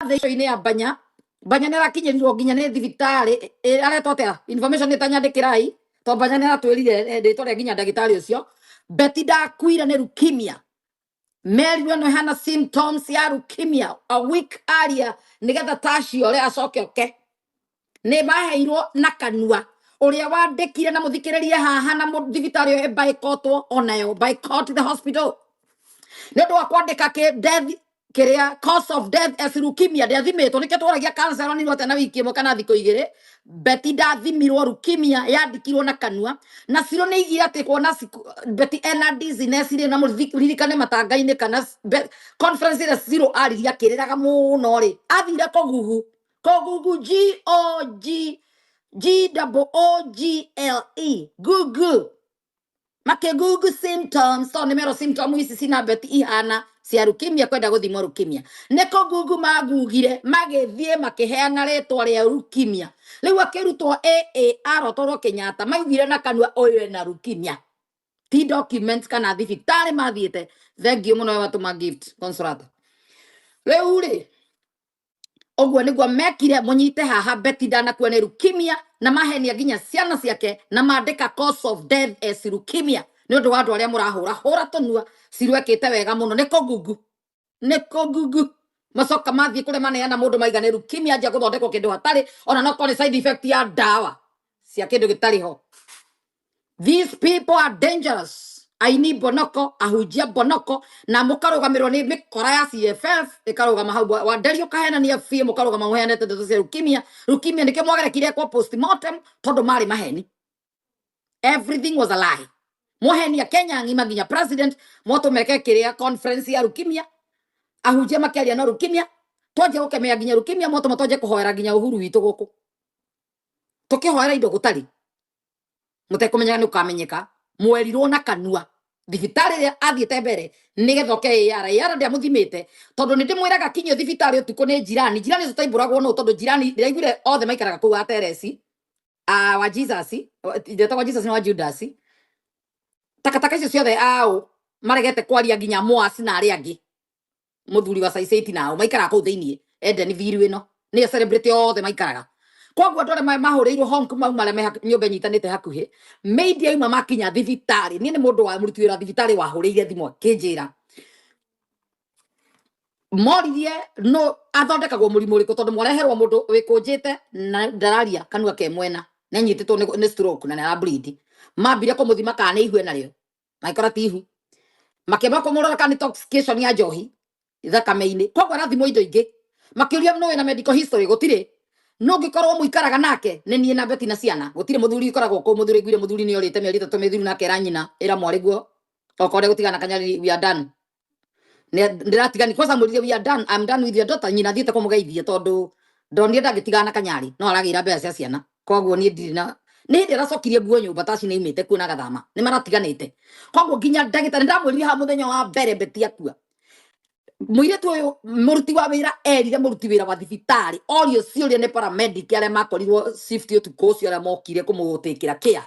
thä-inä ya Banya nä rakinyä nginya nä thibitari aretwo atä information nä tanyandä rai to Banya nä ratwä rire ndä tå nginya ndagä tarä å cio Betty ndakuire nä leukemia. Merirwo no hana symptoms ya leukemia a week earlier nä getha tacio rä acoke oke nä maheirwo na kanua å rä a wandä kire na må thikä rä rie haha na thibitarä ä baikotwo onayo boycott the hospital nä ndå wa kwandä ka death kiria cause of death as leukemia ndathimitwo nä kä twaragia cancer onirwo atä na wiki ĩmwe kana thikå igä Betty ndathimirwo leukemia yandikirwo na kanua na ciro nä igire atä kuona Betty ena dizziness rä na ririkane matanga-inä kana conference ĩrĩa Ciro aririe akĩrĩraga mũno rĩ athire kũgugu Google Google symptoms to nä mero symptom ici cina Betty ihana cia leukemia kwenda guthimwo leukemia niko Google magugire magithie makiheana ritwa ria leukemia riu akirutwo AAR otoro Kenyatta maugire na kanua oyo na leukemia ti document kana thibitari mathiete thengio muno watuma gift consolata riu ri ogwo niguo mekire munyite haha Betty ndanakuwa nä leukemia na mahenia nginya ciana ciake na mandika cause of death as leukemia nä ũndũ wa andũ arĩa mũrahũra tũnua cirwekĩte wega mũno nĩko Google macoka mathiĩ kũrĩa maneana mũndũ maiga nĩ leukemia anjia gũthondekwo kĩndũ hatarĩ ona no korwo nĩ side effect ya ndawa cia kĩndũ gĩtarĩ ho. These people are dangerous. Aini bonoko ahujia bonoko na mũkarũgamĩrwo nĩ mĩkora ya CFF ĩkarũgama hau Wanderio kahenania biũ mũkarũgama mũheanĩte ndeto cia leukemia nĩkĩo mwagerekire kwa postmortem tondũ marĩ maheni. Everything was a lie. Mohenia Kenya ngima nginya president moto meke kiria conference ya leukemia ahujia makiaria no leukemia twaje gukemea nginya leukemia moto matoje kuhoera nginya uhuru witu guku tukihoera indo gutari mutekumenya ni ukamenyeka mwerirwo na kanua thibitari ria athiete mbere nigethoke yara ndia muthimite tondu ni ndimwiraga kinyo thibitari utuko ni jirani tutaimbũragwo no tondu jirani ndiraigire othe maikaraga kuu ateresi wa Jesus ndetagwo Jesus ni wa Judas takataka icio ciothe ao maregete kwaria nginya mwasi na aria angi muthuri wa Saiseti nao maikara kuu thiini Eden viru ino ni celebrity othe maikaraga koguo andũ arĩa mahũrĩirwo honk mau marĩa nyũmba nyitanĩte hakuhĩ media ima makinya thibitari niĩ nĩ mũndũ wa mũruti wĩra thibitari wahũrĩire thimũ akĩnjĩra moririe no athondekagwo mũrimũ ũrĩkũ tondũ mwareherwo mũndũ wĩkũnjĩte na ndararia kanua ke mwena na nyitĩtwo nĩ stroke na nĩ bleed mambire kũmũthima kana nĩ ihue narĩo maikora ti ihu makĩamba kũmũrora kana intoxication ya njohi thakame-inĩ koguo arathimwo indo ingĩ makĩũria no wĩna medical history gũtirĩ no ngĩkorwo mũikaraga nake nĩ niĩ na Betty na ciana gũtirĩ mũthuri ikoragwo kũ mũthuri gwire mũthuri nĩ orĩte mĩeri 3 mĩthiru nake era nyina era mwarĩguo okore gũtigana kanyari we are done ndĩratigani kwanza mũrire we are done I'm done with your daughter nyina thiĩte kũmũgeithia tondũ ndonire ndangĩtigana kanyari no aragĩra mbeca cia ciana koguo niĩ ndirĩ na nĩ ndĩracokirie nguo nyũmba taci nĩ imĩte kuona gathama nĩ maratiganĩte koguo nginya ndagĩtarĩ ndamwĩrire ha mũthenya wa mbere Betty akua mũirĩtu ũyũ mũruti wa wĩra erire mũruti wĩra wa thibitarĩ orio ciũria nĩ paramedic arĩa makorirwo shift ũtukũ ũcio arĩa mokire kũmũtĩkĩra kĩa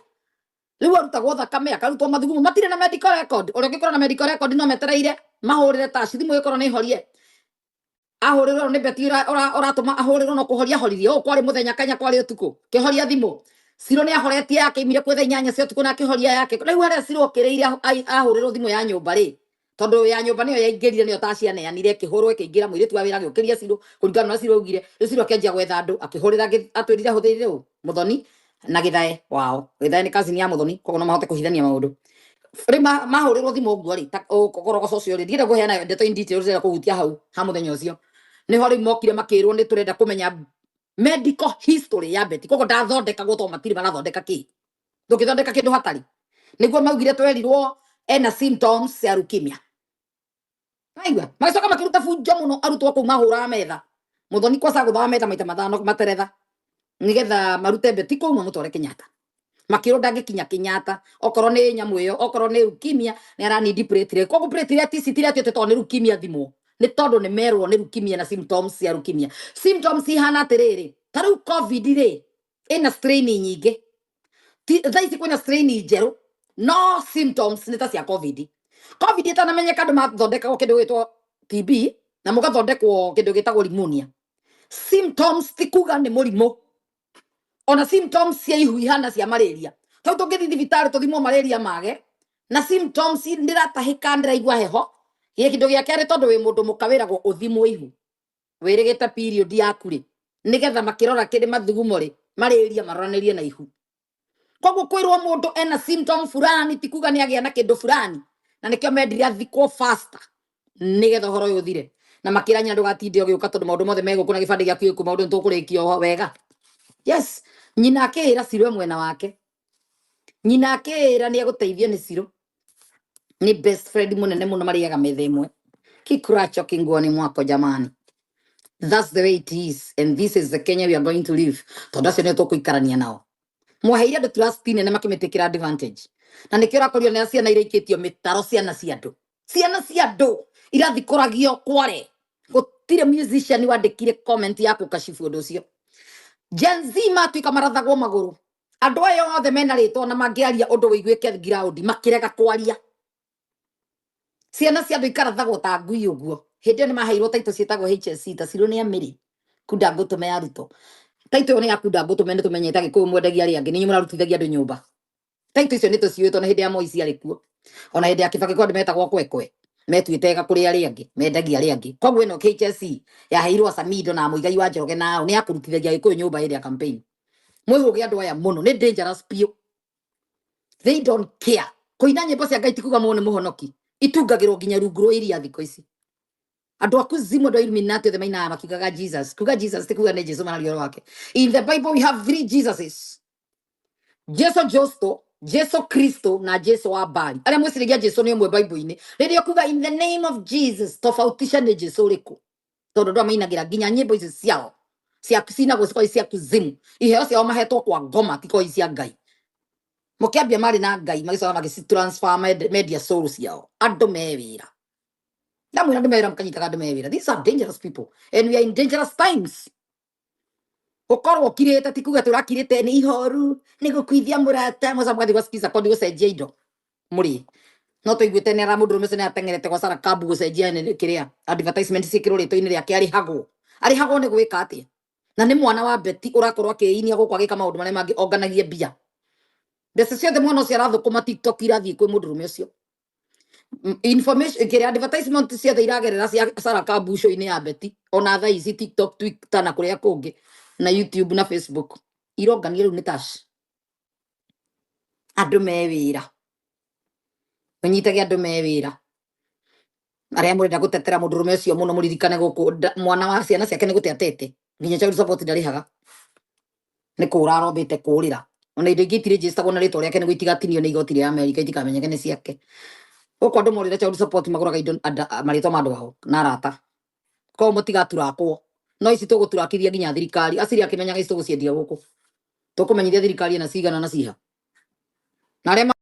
rĩu arutagwo thakame akarutwo mathugumo matirĩ na medical record ũrĩa ũngĩkorwo na medical record no metereire mahũrĩre taci thimũ ĩkorwo nĩ horie ahũrĩrwo nĩ Betty ũratũma ahũrĩrwo no kũhoria horirie ũũ kwarĩ mũthenya Kenya kwarĩ ũtukũ kĩhoria thimũ Ciro nĩ ahoretie yake imire kwetha 8 cia ũtukũ na kĩhoria yake rĩu harĩa Ciro okĩrĩire ahũrĩrwo thimũ ya nyũmba rĩ tondu ya nyũmba nĩyo yaingĩrire nĩyo tacianeanire kĩhũrwo ĩkĩingĩra mũirĩtu wa wĩra gĩũkĩria Ciro kũringana na Ciro augire rĩu Ciro akĩanjia gwetha andũ akĩhũrĩra atwĩrire ahũthĩrire ũũ Mũthoni na Gĩthae wao Gĩthae nĩ cousin ya Mũthoni koguo no mahote kũhithania maũndũ rĩu mahũrĩrwo thimũ ũguo rĩ ũkorogoco ũcio rĩ ndienda kũheana ndeto in details ĩrĩa kũhutia hau ha mũthenya ũcio nĩho rĩu mokire makĩrwo nĩ tũrenda kũmenya medical history ya Betty koguo ndathondekagwo to matirĩ marathondeka kĩ ndũngĩthondeka kĩndũ hatarĩ nĩguo maugire twerirwo ena symptoms ya leukemia aigua magacoka makiruta bunjo muno arutwo kũu mahũraga metha Mũthoni kwaca gũthaga metha maita mathano materetha nigetha marute Betty kũu mamũtware Kenyatta makĩrwo ndangĩkinya Kenyatta okorwo nĩ nyamũ ĩyo okorwo nĩ leukemia nĩ aranindi platelet koguo platelet ici tiratuĩte tondũ nĩ leukemia thimũ nĩ tondũ nĩ merwo nĩ leukemia na symptoms cia leukemia symptoms ihana atĩrĩrĩ ta rĩu COVID rĩ ĩna strain nyingĩ thaa ici kwĩna strain njerũ no symptoms nĩ ta cia COVID itanamenyeka andũ mathondekagwo kĩndũ gĩtwo TB na mũgathondekwo kĩndũ gĩtagwo pneumonia symptoms tikuga ni murimo ona symptoms cia ihu ihana cia malaria tau tungithi thibitari tuthimwo malaria mage na symptoms ndiratahika ndiraigua heho giki kindu gia keri tondu wi mundu mukawiragwo uthimwo ihu wirigite period yaku ri nigetha makirora kiri mathugumo ri malaria maroranirie na ihu koguo kwirwo mundu ena symptom fulani tikuga ni agia na kindu fulani na nikio mendire athikwo faster nigetha horo uyu thire na makiranya ndugatinde ugiuka tondu maundu mothe mego kuna gibande giaku ku maundu ntukurikia wega. Yes, nyina akira Ciro mwena wake. Nyina akira ni aguteithio ni Ciro. Ni best friend munene muno mariaga metha imwe. Kikuracho kinguoni mwako jamani. That's the way it is, and this is the Kenya we are going to live. Tondu acio ni tukuikarania nao. Mwaheire andu trust nene makimetekera advantage. Na nikio rakorio ni ciana iraikitio mitaro ciana cia andu. Ciana cia andu irathikũragio kware. Gutire musician wandikire comment yaku kashifu undu ucio. Gen Z matuika marathagwo maguru. Andu ayo othe mena ritwa na mangiaria undu wiguike ground makirega kwaria. Ciana cia andu ikarathagwo ta ngui uguo. Hindi ni maheirwo taito cietagwo HSC ta Ciro ni amiri. Kunda ngutume ya ruto. Taito ni yakunda ngutume ni tumenyeta gikuyu mwendagia ari angi ni murarutithagia andu nyumba. Taito icio ni tuciwitwo na hindi ya Moisi ari kuo. Ona hindi ya Kibaki kwa metagwo kwekwe. Metuitega kuri ari angi, mendagia ari angi. Koguo ino HSC ya heirwo Samido na Muigai wa Njoroge nao ni akurutithagia gikuyu nyumba hindi ya campaign. Mwihuge andu aya muno ni dangerous pio. They don't care. Koina nyimbo cia Ngai tikuga muone muhonoki. Itungagirwo nginya runguro iria thiko ici. Andu akuzimu ndo Illuminati the maina makigaga Jesus. Kuga Jesus tikuga ne Jesus mana lioro wake. In the Bible we have 3 Jesuses. Jesu Justo, Jesu Kristo na Jesu wa Bali. Aria mwicirigia Jesu ni umwe Bible-ini. Riria kuga in the name of Jesus tofautisha ni Jesu uriku. Tondu ndo mainagira nginya nyimbo ici ciao. Cia kusina gusiko cia kuzimu. Iheo ciao mahetwo kwa ngoma tiko cia Ngai. Mukiambia mari na Ngai magicoka magicitransfer media souls yao. Andu mewira. Namu andu mewira mukanyitaga andu mewira. These are dangerous people and we are in dangerous times. Ukorwo kirete tikuga turakirete ni ihoru ni gukwithia murata mucamugathi gwasikiza kondi gucenjia indo muri no tuiguite ni mundu rume cene atengerete gwa Sarah Kabu gucenjia ni kiria advertisement cikiro rito-ini riake arihagwo ni gwika atia na ni mwana wa Beti urakorwo akiinia guku agika maundu maria mangi onganagie mbia mbeca ciothe mwana ucio arathukuma TikTok irathie kwi mundu rume ucio information kiria advertisement ciothe iragerera cia Sarah Kabu show-ini ya Beti ona thaa ici TikTok Twitter na kuria kungi na YouTube na Facebook irongania riu ni tash andu mewira unyitage andu mewira aria murenda gutetera mundu rume ucio muno muririkane guku mwana wa ciana ciake ni gutiatete nginya child support ndarihaga ni kura robite kurira ona indo ingĩ itirĩ na ritwa riake ni guitigatinio ni igoti ria America itikamenyeke ni ciake uko andu morire child support maguraga indo maritwa ma andu ao na arata ko mutigaturakuo no ici tuguturakithia nginya thirikari aciri akimenyaga ici tuguciendia guku tukumenyithia thirikari na cigana na ciha na aria